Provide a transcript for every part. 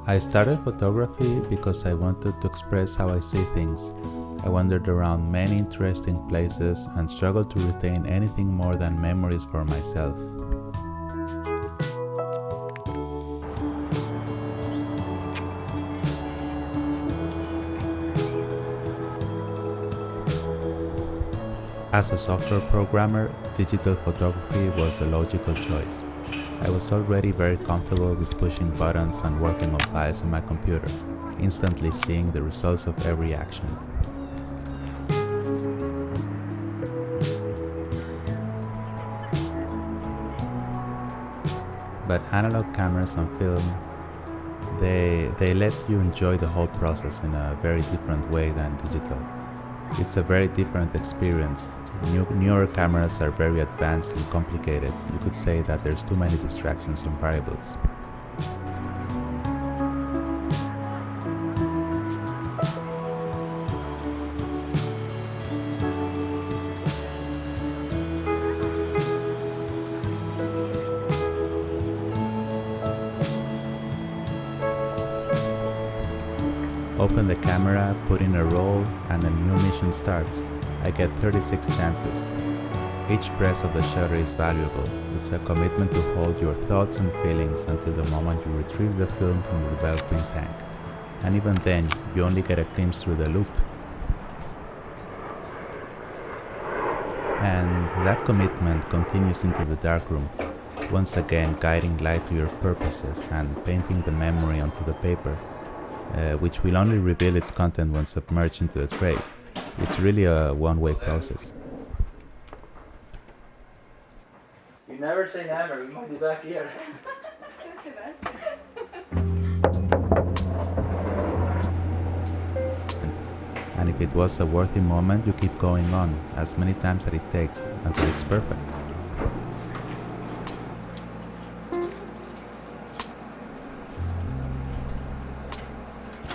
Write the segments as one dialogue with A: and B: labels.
A: I started photography because I wanted to express how I see things. I wandered around many interesting places and struggled to retain anything more than memories for myself. As a software programmer, digital photography was the logical choice. I was already very comfortable with pushing buttons and working on files on my computer, instantly seeing the results of every action. But analog cameras and film, they let you enjoy the whole process in a very different way than digital. It's a very different experience. Newer cameras are very advanced and complicated. You could say that there's too many distractions and variables. Open the camera, put in a roll, and a new mission starts. I get 36 chances. Each press of the shutter is valuable. It's a commitment to hold your thoughts and feelings until the moment you retrieve the film from the developing tank. And even then, you only get a glimpse through the loop. And that commitment continues into the darkroom, once again guiding light to your purposes and painting the memory onto the paper. Which will only reveal its content when submerged into the tray. It's really a one-way process.
B: You never say never, we might be back here.
A: And if it was a worthy moment, you keep going on, as many times as it takes, until it's perfect.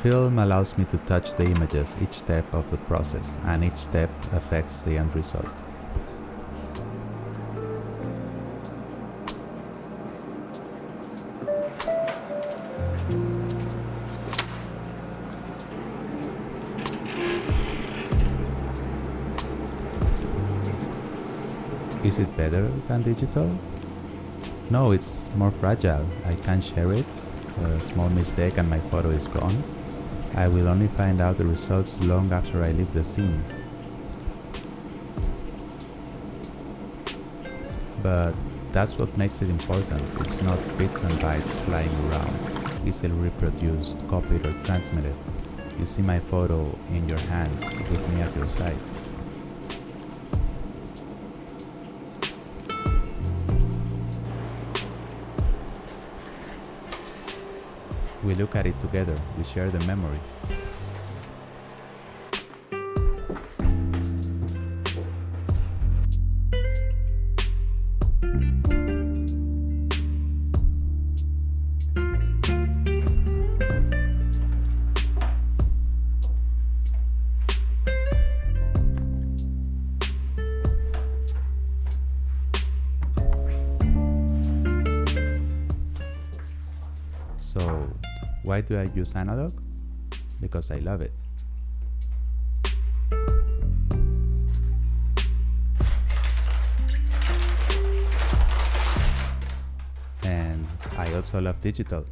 A: Film allows me to touch the images each step of the process, and each step affects the end result. Is it better than digital? No, it's more fragile. I can't share it. A small mistake and my photo is gone. I will only find out the results long after I leave the scene. But that's what makes it important. It's not bits and bytes flying around, easily reproduced, copied or transmitted. You see my photo in your hands, with me at your side. We look at it together, we share the memory. So, why do I use analog? Because I love it. And I also love digital.